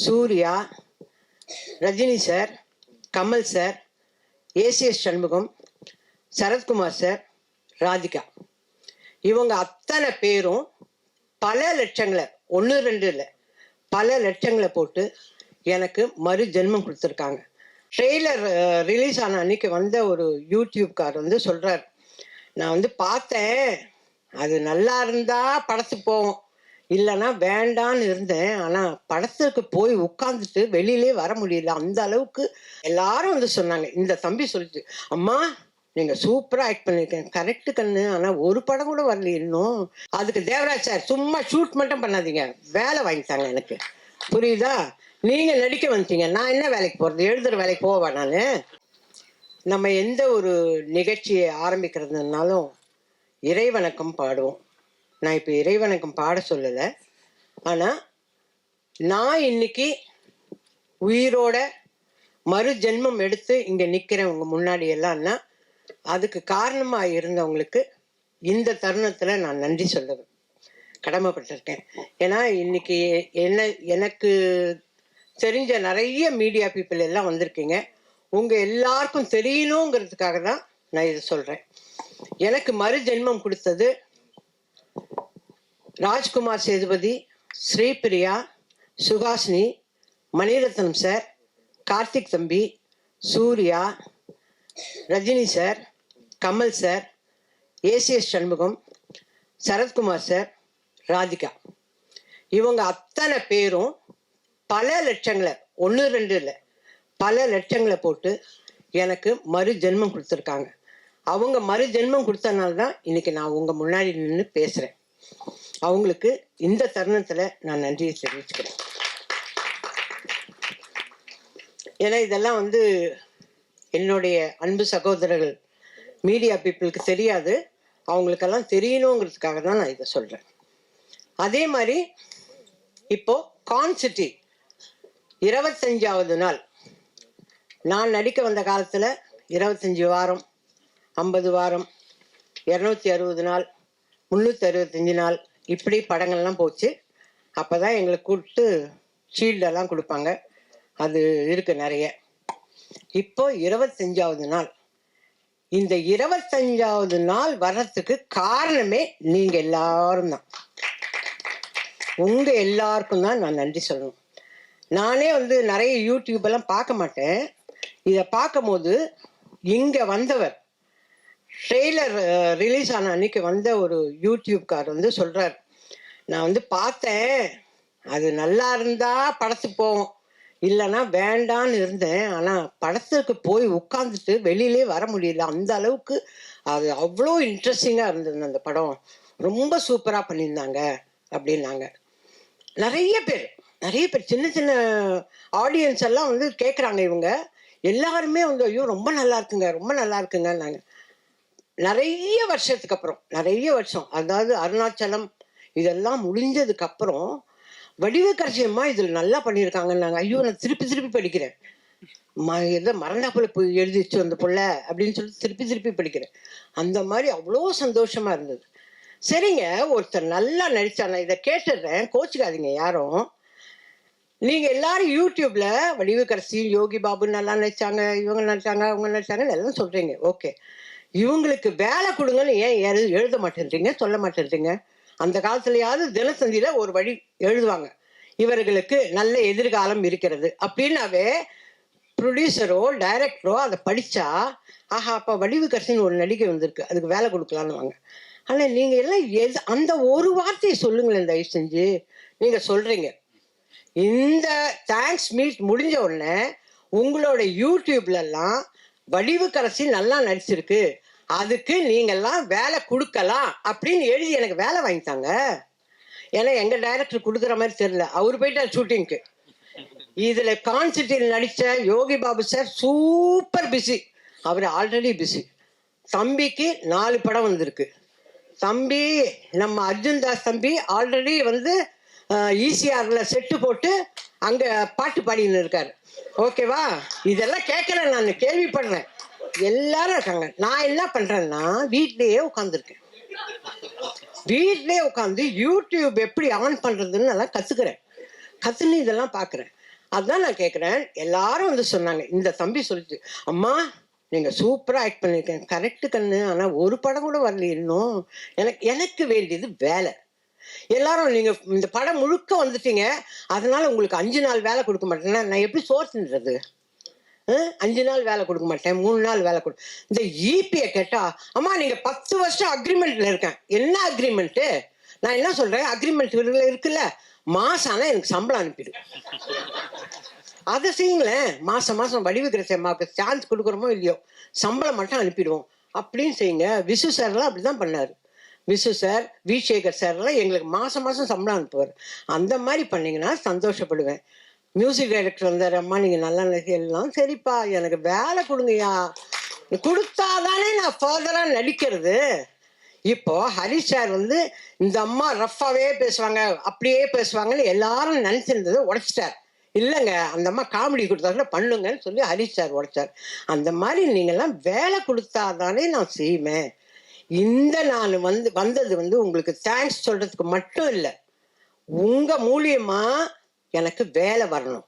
Surya, Rajini sir, Kamal sir, ACS Shanmugam, Sarathkumar sir, Radhika, இவங்க அத்தனை பேரும் பல லட்சங்களை, 1-2 இல்லை, பல லட்சங்களை போட்டு எனக்கு மறு ஜென்மம் கொடுத்துருக்காங்க. ட்ரெய்லர் ரிலீஸ் ஆன அன்னைக்கு வந்த ஒரு யூடியூப்கார் வந்து சொல்றார், நான் வந்து பார்த்தேன், அது நல்லா இருந்தா படத்துக்கு போவோம், இல்லைன்னா வேண்டான்னு இருந்தேன், ஆனால் படத்துக்கு போய் உட்காந்துட்டு வெளியிலே வர முடியல, அந்த அளவுக்கு எல்லாரும் வந்து சொன்னாங்க. இந்த தம்பி சொல்லிட்டு, அம்மா நீங்கள் சூப்பராக ஆக்ட் பண்ணியிருக்கேன், கரெக்டு கண்ணு, ஆனால் ஒரு படம் கூட வரல இன்னும். அதுக்கு தேவராஜ் சார், சும்மா ஷூட் மட்டும் பண்ணாதீங்க, வேலை வாங்கிட்டாங்க எனக்கு, புரியுதா? நீங்கள் நடிக்க வந்துட்டீங்க, நான் என்ன வேலைக்கு போகிறது, எழுதுகிற வேலைக்கு போவா நான்? நம்ம எந்த ஒரு நிகழ்ச்சியை ஆரம்பிக்கிறதுனாலும் இறைவணக்கம் பாடுவோம். நான் இப்போ இறைவணக்கம் பாட சொல்லலை, ஆனால் நான் இன்னைக்கு உயிரோட மறு ஜென்மம் எடுத்து இங்கே நிற்கிறேன் உங்கள் முன்னாடி எல்லாம்னா அதுக்கு காரணமாக இருந்தவங்களுக்கு இந்த தருணத்தில் நான் நன்றி சொல்ல கடமைப்பட்டிருக்கேன். ஏன்னா இன்னைக்கு எனக்கு தெரிஞ்ச நிறைய மீடியா பீப்புள் எல்லாம் வந்திருக்கீங்க, உங்கள் எல்லாருக்கும் தெரியணுங்கிறதுக்காக தான் நான் இதை சொல்கிறேன். எனக்கு மறு ஜென்மம் கொடுத்தது ராஜ்குமார் சேதுபதி, ஸ்ரீபிரியா, சுகாசினி, மணிரத்னம் சார், கார்த்திக் தம்பி, Suriya, Rajini sir, Kamal sir, ACS Shanmugam, Sarathkumar sir, Radhika, இவங்க அத்தனை பேரும் பல லட்சங்களை, 1-2 இல்லை, பல லட்சங்களை போட்டு எனக்கு மறு ஜென்மம் கொடுத்துருக்காங்க. அவங்க மறு ஜென்மம் கொடுத்தனால தான் இன்னைக்கு நான் உங்கள் முன்னாடி நின்று பேசுகிறேன். அவங்களுக்கு இந்த தருணத்தில் நான் நன்றியை தெரிவிச்சுக்கிறேன். ஏன்னா இதெல்லாம் வந்து என்னுடைய அன்பு சகோதரர்கள் மீடியா பீப்புளுக்கு தெரியாது, அவங்களுக்கெல்லாம் தெரியணுங்கிறதுக்காக தான் நான் இதை சொல்கிறேன். அதே மாதிரி இப்போ கான்சிட்டி 25வது நாள், நான் நடிக்க வந்த காலத்தில் 25 வாரம், 50 வாரம், 260 நாள், 365 நாள், இப்படி படங்கள்லாம் போச்சு. அப்போ தான் எங்களுக்கு கூப்பிட்டு ஷீல்டெல்லாம் கொடுப்பாங்க, அது இருக்கு நிறைய. இப்போ 25வது நாள், இந்த 25வது நாள் வர்றதுக்கு காரணமே நீங்கள் எல்லாரும் தான். உங்கள் எல்லாருக்கும் தான் நான் நன்றி சொல்லணும். நானே வந்து நிறைய யூடியூப்பெல்லாம் பார்க்க மாட்டேன், இதை பார்க்கும் போது இங்கே வந்தவர் ட்ரெய்லர் ரிலீஸ் ஆன அன்னைக்கு வந்த ஒரு யூடியூப்கார் வந்து சொல்கிறார், நான் வந்து பார்த்தேன், அது நல்லா இருந்தா படத்துக்கு போவோம், இல்லைன்னா வேண்டான்னு இருந்தேன், ஆனால் படத்துக்கு போய் உட்காந்துட்டு வெளியிலே வர முடியல, அந்த அளவுக்கு அது அவ்வளோ இன்ட்ரெஸ்டிங்காக இருந்தது அந்த படம், ரொம்ப சூப்பராக பண்ணியிருந்தாங்க அப்படின்னாங்க. நிறைய பேர் சின்ன சின்ன ஆடியன்ஸ் எல்லாம் வந்து கேட்குறாங்க, இவங்க எல்லாருமே வந்து ஐயோ ரொம்ப நல்லா இருக்குங்க, ரொம்ப நல்லா இருக்குங்கன்னாங்க. நிறைய வருஷத்துக்கு அப்புறம், நிறைய வருஷம், அதாவது அருணாச்சலம் இதெல்லாம் முடிஞ்சதுக்கு அப்புறம் வடிவக்கரசியம்மா இதில் நல்லா பண்ணியிருக்காங்கன்னாங்க. ஐயோ நான் திருப்பி படிக்கிறேன், எதை மறந்தா போல போய் எழுதிச்சு அந்த பிள்ளை அப்படின்னு சொல்லிட்டு திருப்பி படிக்கிறேன். அந்த மாதிரி அவ்வளோ சந்தோஷமா இருந்தது. சரிங்க, ஒருத்தர் நல்லா நடிச்சா, நான் இதை கேட்டுடுறேன், கோச்சுக்காதீங்க யாரும். நீங்கள் எல்லாரும் யூடியூப்ல வடிவக்கரசி, யோகி பாபு நல்லா நடிச்சாங்க, இவங்க நடிச்சாங்க, அவங்க நடிச்சாங்கன்னு எல்லாம் சொல்றீங்க, ஓகே. இவங்களுக்கு வேலை கொடுங்கன்னு ஏன் எழுத மாட்டேன்றீங்க, சொல்ல மாட்டேன்றீங்க? அந்த காலத்துலயாவது தினத்தந்தியில ஒரு வழி எழுதுவாங்க, இவர்களுக்கு நல்ல எதிர்காலம் இருக்கிறது அப்படின்னாவே ப்ரொடியூசரோ டைரக்டரோ அதை படிச்சா, ஆஹா அப்போ வடிவுக்கரசின்னு ஒரு நடிகை வந்திருக்கு, அதுக்கு வேலை கொடுக்கலான்னு வாங்க. ஆனால் நீங்கள் எல்லாம் அந்த ஒரு வார்த்தையை சொல்லுங்களேன் தயவு செஞ்சு. நீங்கள் சொல்றீங்க இந்த தேங்க்ஸ் மீட் முடிஞ்ச உடனே உங்களோட யூடியூப்லலாம் வடிவுக்கரசி நல்லா நடிச்சிருக்கு, அதுக்கு நீங்கள்லாம் வேலை கொடுக்கலாம் அப்படின்னு எழுதி எனக்கு வேலை வாங்கித்தாங்க. ஏன்னா எங்கள் டைரக்டர் கொடுக்குற மாதிரி தெரியல, அவர் போயிட்டார் ஷூட்டிங்க்கு. இதில் கான்சிட்டியில் நடித்த Yogi Babu sir super busy, அவர் ஆல்ரெடி பிஸி. தம்பிக்கு 4 படம் வந்திருக்கு. தம்பி நம்ம அர்ஜுன் தாஸ் தம்பி ஆல்ரெடி வந்து ஈசிஆர்ல செட்டு போட்டு அங்கே பாட்டு பாடின்னு இருக்காரு, ஓகேவா? இதெல்லாம் கேட்குறேன், நான் கேள்விப்படுறேன், எல்லாரும் இருக்காங்க. நான் என்ன பண்ணுறேன்னா வீட்லேயே உட்காந்துருக்கேன், வீட்லேயே உட்காந்து யூடியூப் எப்படி ஆன் பண்ணுறதுன்னு நல்லா கற்றுக்குறேன், கற்றுன்னு இதெல்லாம் பார்க்குறேன். அதுதான் நான் கேட்குறேன். எல்லாரும் வந்து சொன்னாங்க, இந்த தம்பி சொல்லிச்சு, அம்மா நீங்க சூப்பரா ஆக்ட் பண்ணிருக்கேன். கரெக்ட் கண்ணு, ஆனா ஒரு படம் கூட வரல இன்னும். எனக்கு எனக்கு வேண்டியது வேலை. எல்லாரும் நீங்க இந்த படம் முழுக்க வந்துட்டீங்க, அதனால உங்களுக்கு 5 நாள் வேலை கொடுக்க மாட்டேன்னா நான் எப்படி சோறு தின்றது? 5 நாள் வேலை கொடுக்க மாட்டேன், 3 நாள் வேலை கொடு. இந்த ஈபியை கேட்டா, அம்மா நீங்க 10 வருஷம் அக்ரிமெண்ட்ல இருக்கேன். என்ன அக்ரிமெண்ட்? நான் என்ன சொல்றேன், அக்ரிமெண்ட் இருக்குல்ல, மாசம் ஆனா எனக்கு சம்பளம் அனுப்பிடு. அதை செய்யுங்களேன். மாசம் மாசம் வடிவுக்கிற அம்மாவுக்கு சான்ஸ் கொடுக்குறோமோ இல்லையோ, சம்பளம் மட்டும் அனுப்பிடுவோம் அப்படின்னு செய்யுங்க. விசு சார்லாம் அப்படிதான் பண்ணாரு. விசு சார், வி சேகர் சார்லாம் எங்களுக்கு மாசம் மாசம் சம்பளம் அனுப்புவார். அந்த மாதிரி பண்ணீங்கன்னா சந்தோஷப்படுவேன். மியூசிக் டைரக்டர் வந்தார், அம்மா நீங்க நல்லா எல்லாம் சரிப்பா, எனக்கு வேலை கொடுங்கய்யா, கொடுத்தாதானே நான் ஃபர்தரா நடிக்கிறது. இப்போ ஹரிஷ் சார் வந்து இந்த அம்மா ரஃபாவே பேசுவாங்க, அப்படியே பேசுவாங்கன்னு எல்லாரும் நினைச்சிருந்ததை உடைச்சிட்டார். இல்லைங்க, அந்த அம்மா காமெடி கொடுத்தாங்க பண்ணுங்கன்னு சொல்லி ஹரிஷ் சார் உடைச்சார். அந்த மாதிரி நீங்கள்லாம் வேலை கொடுத்தாதானே நான் செய்வேன். இந்த நான் வந்தது வந்து உங்களுக்கு தேங்க்ஸ் சொல்றதுக்கு மட்டும் இல்லை, உங்க மூலியமா எனக்கு வேலை வரணும்.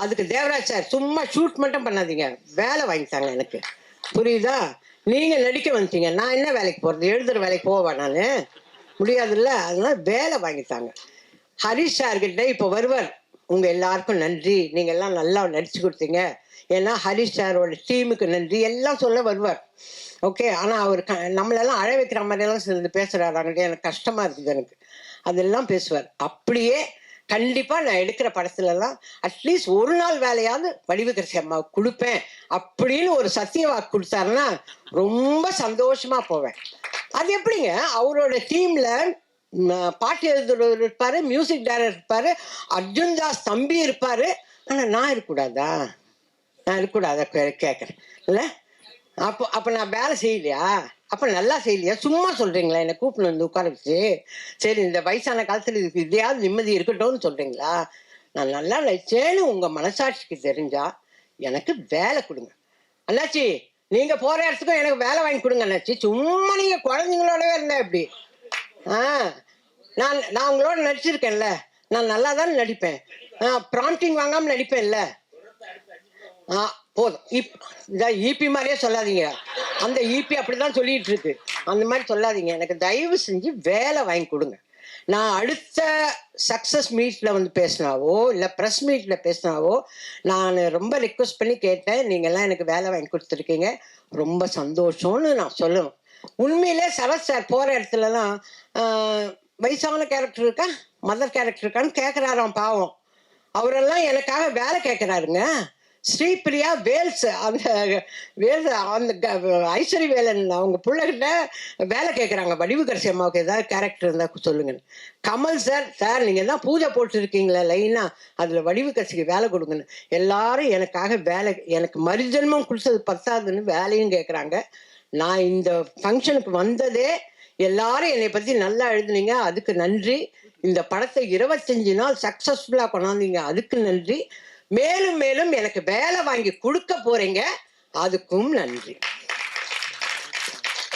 அதுக்கு தேவராஜ் சார் சும்மா ஷூட் மட்டும் பண்ணாதீங்க, வேலை வாங்கித்தாங்க எனக்கு. புரியுதா? நீங்க நடிக்க வந்துட்டீங்க, நான் என்ன வேலைக்கு போறது? எழுதுற வேலைக்கு போவேன் நான்? முடியாதுல்ல. அதனால வேலை வாங்கித்தாங்க. ஹரிஷ் சார்கிட்ட இப்போ வருவார். உங்க எல்லாருக்கும் நன்றி, நீங்க எல்லாம் நல்லா நடிச்சு கொடுத்தீங்க, ஏன்னா ஹரிஷ் சாரோட டீமுக்கு நன்றி எல்லாம் சொல்ல வருவார். ஓகே. ஆனா அவர் நம்மளெல்லாம் அழ வைக்கிற மாதிரியெல்லாம் சிலது பேசுறாங்க, எனக்கு கஷ்டமா இருக்குது எனக்கு. அதெல்லாம் பேசுவார். அப்படியே கண்டிப்பா நான் எடுக்கிற படத்துல எல்லாம் அட்லீஸ்ட் ஒரு நாள் வேலையாவது வடிவுக்கரசி அம்மாவுக்கு கொடுப்பேன் அப்படின்னு ஒரு சத்திய வாக்கு கொடுத்தாருன்னா ரொம்ப சந்தோஷமா போவேன். அது எப்படிங்க, அவரோட டீம்ல பாட்டு எழுதுறவர் இருப்பாரு, மியூசிக் டைரக்டர் இருப்பாரு, அர்ஜுன் தாஸ் தம்பி இருப்பாரு, ஆனா நான் இருக்கக்கூடாதா? நான் இருக்கக்கூடாதா கேட்கறேன் இல்ல? அப்ப நான் வேலை செய்யலையா? அப்ப நல்லா செய்யலையா? சும்மா சொல்றீங்களா? என்னை கூப்பிட்டு வந்து உட்கார வச்சு, சரி இந்த வயசான காலத்துல இதுக்கு இதையாவது நிம்மதி இருக்கட்டும்னு சொல்றீங்களா? நான் நல்லா நடிச்சேன்னு உங்க மனசாட்சிக்கு தெரிஞ்சா எனக்கு வேலை கொடுங்க அண்ணாச்சி. நீங்க போற இடத்துக்கும் எனக்கு வேலை வாங்கி கொடுங்க அண்ணாச்சி. சும்மா நீங்க குழந்தைங்களோடவே இருந்தேன் இப்படி. நான் உங்களோட நடிச்சிருக்கேன்ல, நான் நல்லா தான் நடிப்பேன். ப்ராம்ப்டிங் வாங்காம நடிப்பேன்ல. போதும். இந்த ஈபி மாதிரியே சொல்லாதீங்க. அந்த ஈபி அப்படிதான் சொல்லிட்டு இருக்கு. அந்த மாதிரி சொல்லாதீங்க. எனக்கு தயவு செஞ்சு வேலை வாங்கி கொடுங்க. நான் அடுத்த சக்சஸ் மீட்ல வந்து பேசினாவோ இல்லை ப்ரெஸ் மீட்ல பேசினாவோ நான் ரொம்ப ரிக்வெஸ்ட் பண்ணி கேட்டேன், நீங்க எல்லாம் எனக்கு வேலை வாங்கி கொடுத்துருக்கீங்க, ரொம்ப சந்தோஷம்னு நான் சொல்லணும். உண்மையிலே சரத் சார் போற இடத்துலலாம் வயசான கேரக்டர் இருக்கா, மதர் கேரக்டர் இருக்கான்னு கேட்குறாராம் பாவம். அவரெல்லாம் எனக்காக வேலை கேட்குறாருங்க. ஸ்ரீபிரியா வேல்ஸ், அந்த வேல்ஸ், அந்த ஐஸ்வரி வேலன் அவங்க பிள்ளைகிட்ட வேலை கேட்குறாங்க, வடிவுக்கரசி அம்மாவுக்கு ஏதாவது கேரக்டர் இருந்தால் சொல்லுங்கன்னு. கமல் சார், சார் நீங்கள் தான் பூஜை போட்டுருக்கீங்களா லைனா, அதில் வடிவுக்கரசிக்கு வேலை கொடுங்கன்னு. எல்லாரும் எனக்காக வேலை, எனக்கு மறுஜென்மம் கொடுத்தது பத்தாதுன்னு வேலையும் கேட்குறாங்க. நான் இந்த ஃபங்க்ஷனுக்கு வந்ததே எல்லாரும் என்னை பற்றி நல்லா எழுதுனீங்க, அதுக்கு நன்றி. இந்த படத்தை 25 நாள் சக்ஸஸ்ஃபுல்லாக கொண்டாந்தீங்க, அதுக்கு நன்றி. மேலும் மேலும் எனக்கு வேலை வாங்கி கொடுக்க போறீங்க, அதுக்கும் நன்றி.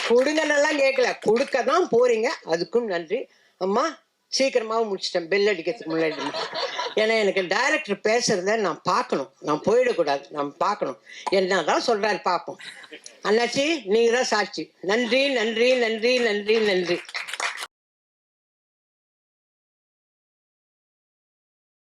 கொடுங்கன்னெல்லாம் கேட்கல, கொடுக்க தான் போறீங்க, அதுக்கும் நன்றி. அம்மா சீக்கிரமாவும் முடிச்சிட்டேன், பெல் அடிக்கிறதுக்கு முன்னாடி. ஏன்னா எனக்கு டைரக்டர் பேசுறத நான் பார்க்கணும், நான் போயிடக்கூடாது, நான் பார்க்கணும். என்னதான் சொல்றாரு பார்ப்போம். அண்ணாச்சி நீங்க தான் சாட்சி. நன்றி நன்றி நன்றி நன்றி நன்றி.